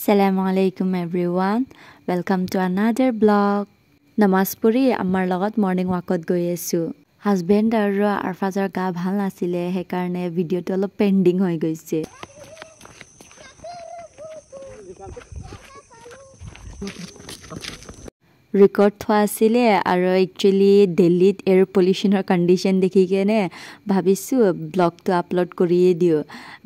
Assalamualaikum everyone. Welcome to another vlog. Namaz puri ammar logot morning walkot goi asu. Husband aru Arfazar ga bhal nasile he karone video to olop pending hoi goise. Record thwa asile aru actually Delhi air pollution or condition dekhi kene bhabisu vlog to upload koriye dio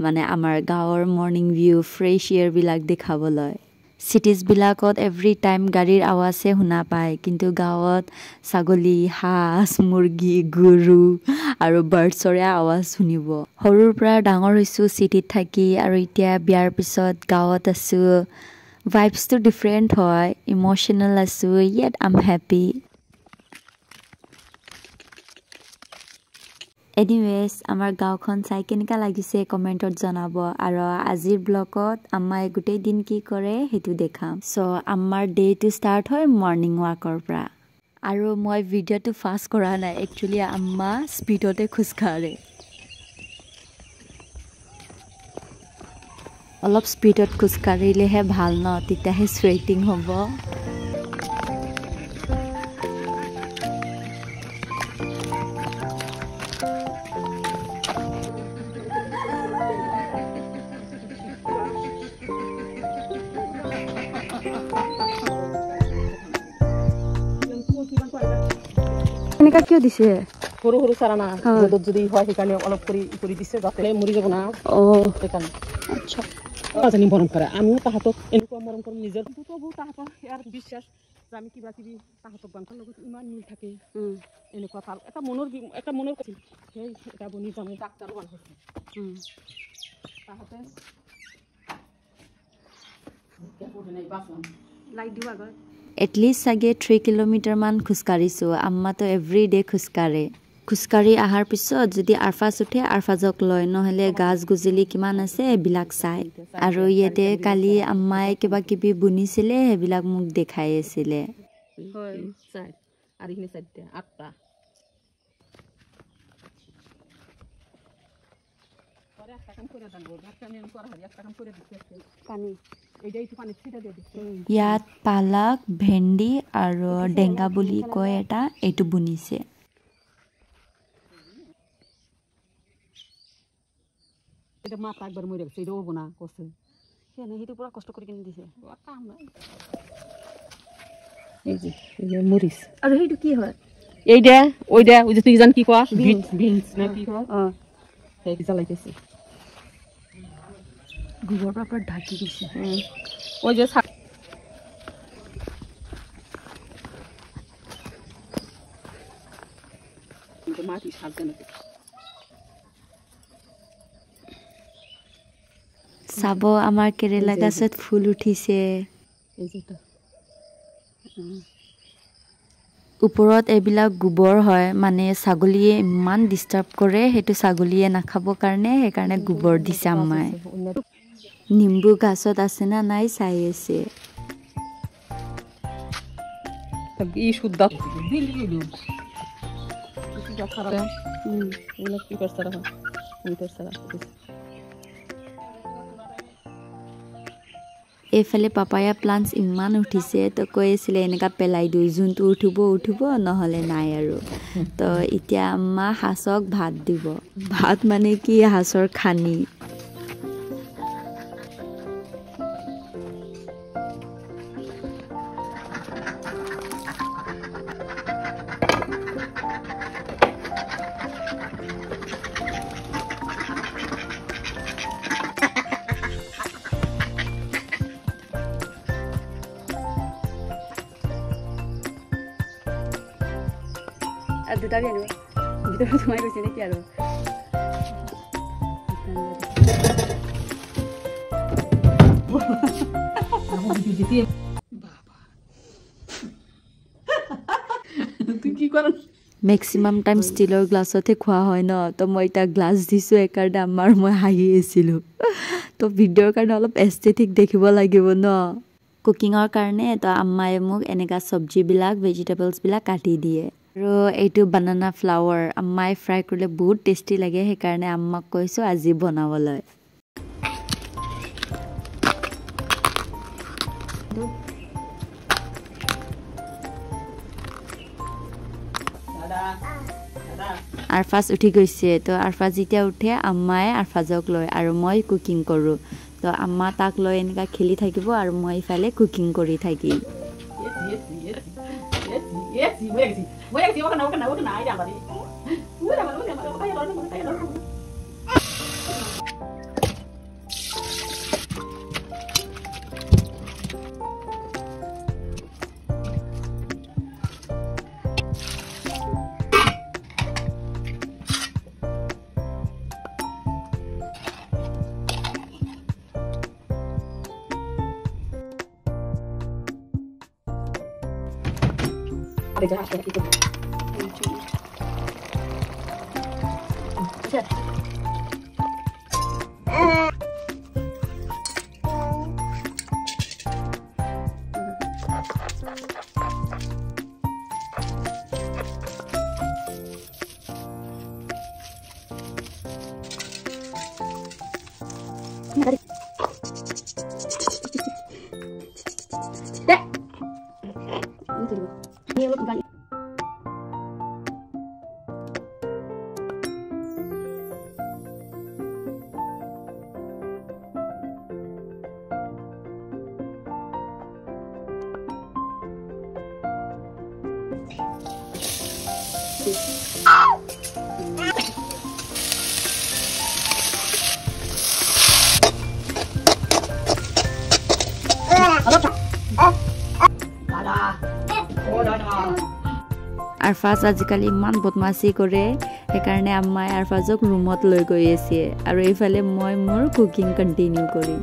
mane amar gaor morning view fresh air bilak dekhaboloi cities bilakot every time garir awase huna pai kintu gaot sagoli haas murgi guru aru birds ore awaz sunibo horur pra dangor hoisu city thaki aru itia biar pisot gaot asu Vibes to different hoy, emotional asu, yet I'm happy. Anyways, amar gaokhon sai kenika lagise comment ot janabo aro azir blogot ammai gutei din ki kore hetu dekham. So ammar day to start hoy morning walk or pra. Aro moi video to fast kora na actually amma speed ote khuskare. অলপ স্পিডত খুজ কাঢ়িলেহে ভাল ন তিতাহে স্ৱেটিং হ'ব এনেকা কিয় দিছে সৰু সৰু চাৰানা ৰ'দত যদি হয় সেইকাৰণে অলপ কৰি দিছে যাতে মৰি যাব না সেইকাৰণে আচ্ছা জানি মৰম কৰে আমিও তাহাঁতক এনেকুৱা মৰম কৰোঁ নিজৰ তবু তাহাঁতৰ ইয়াৰ বিশ্বাস যে আমি কিবা কিবি তাহাঁতক বান্ধৰ লগত ইমান মিল থাকে এনেকুৱা ভাল এটা মনৰ কথা সেই এটা বনি যাম ডাক্তৰো বান্ধ হৈছে তাহাঁতে লাইট দিব আগত এটলিষ্ট চাগে 3 কিলোমিটাৰ মান খুজকাঢ়িছো আম্মা তো এভৰি ডে খুজকাঢ়ে খুজকাঢ়ি আহাৰ পিছত যদি আৰফাজ উঠে আৰফাজক লয় নহলে গাছ গুজলি কিমান আছে এবিলাক চাই আৰু ইয়াতে কালি আম্মাই কিবা কিবি বুনিছিলে হেবিলাক মোক দেখাই আছিলে হয় চাই আৰু ইনে চাইতে আটটা পরে একটা কাম করে দাও একটা আমি করা হয় একটা কাম করে দিতে পানি এইটাই তো পানি ছিটা দিয়ে দিতে ইয়াত পালক ভেন্ডি আৰু ডেঙ্গা বুলি কয় এটা এইটো বুনিছে এটা মাথা একবার মরে গেছে এটা ওবো না কষ্ট কেন এটা পুরো কষ্ট করে কিনে দিছে কাম নাই এই যে মরিস আর এইটো কি হয় এইটা ওইটা ওই যে তুই জান কি কয় বিনস না কি কয় এই কি চালাইতেছে গোবর পাপড় ঢাকি দিছে ওই যে মাটি সাজে না চাব আমাৰ কেৰেলা গাছত ফুল উঠিছে ওপৰত এবিলাক গোবৰ হয় মানে ছাগলীয়ে ইমান ডিস্টাৰ্ব কৰে হেতু ছাগলীয়ে নাখাব কাৰণে সেইকাৰণে গোবৰ দিছে আম্মাই নিম্বু গাছত আছে না নাই চাই আছে ই শুদ্ধ দিলি কি খারাপ ওলা কি করছরা আমি করছরা এফালে পাপায়া প্লান্টস ইমান উঠিছে তো কৈ আছিলে এনেকা পেলাই দিও যোনটো উঠিব নহলে নাই আৰু তো এতিয়া আম্মা হাঁচক ভাত দিব ভাত মানে কি হাঁচৰ খানি দুটা বিয়ানো ভিতৰত সোমাই গৈছে নেকি আৰু মেক্সিমাম টাইম ষ্টিলৰ গ্লাছতে খোৱা হয় ন তো মই এটা গ্লাছ দিছোঁ একাৰণে আমাৰ মই হাঁহি আছিলোঁ তো ভিডিঅ'ৰ কাৰণে অলপ এস্থেটিক দেখিব লাগিব ন কুকিঙৰ কাৰণে তো আম্মাই মোক এনেকা চব্জিবিলাক ভেজিটেবলছবিলাক কাটি দিয়ে আৰু এইটো বানানা ফ্লাৱাৰ আম্মাই ফ্ৰাই কৰিলে বহুত টেষ্টি লাগে সেইকাৰণে আম্মাক কৈছোঁ আজি বনাবলৈ আৰফাজ উঠি গৈছে তো আৰফাজ যেতিয়া উঠে আম্মাই আৰফাজক লয় আৰু মই কুকিং কৰোঁ তো আম্মা তাক লৈ এনেকুৱা খেলি থাকিব আৰু মই ইফালে কুকিং কৰি থাকিম আৰফাজ আজিকালি ইমান বদমাছি কৰে সেইকাৰণে আম্মাই আৰফাজক ৰুমত লৈ গৈ আছে আৰু এইফালে মই মোৰ কুকিং কণ্টিনিউ কৰিম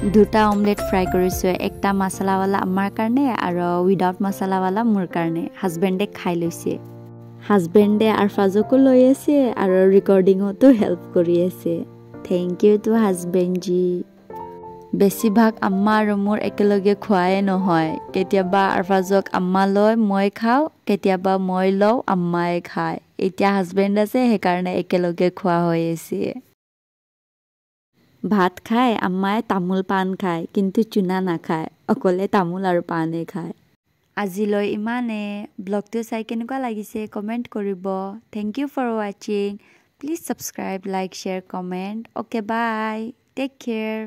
দুটা অমলেট ফ্ৰাই কৰিছোঁ একটা মছলাৱালা আমাৰ কাৰণে আৰু উইদাউট মছলাৱালা মোৰ কাৰণে হাজবেণ্ডে খাই লৈছে হাজবেণ্ডে আৰফাজকো লৈ আছে আৰু ৰেকৰ্ডিঙতো হেল্প কৰি আছে থেংক ইউ টু হাজবেণ্ডজি বেছিভাগ আম্মা আৰু মোৰ একেলগে খোৱাই নহয় কেতিয়াবা আৰফাজক আম্মা লয় মই খাওঁ কেতিয়াবা মই লওঁ আম্মাই খায় এতিয়া হাজবেণ্ড আছে সেইকাৰণে একেলগে খোৱা হৈ আছে ভাত খায় আম্মাই তামোল পাণ খায় কিন্তু চুনা নাখায় অকলে তামোল আৰু পাণে খায় আজিলৈ ইমানে ব্লগটো চাই কেনেকুৱা লাগিছে কমেণ্ট কৰিব থেংক ইউ ফৰ ৱাচিং please subscribe like share comment okay bye take care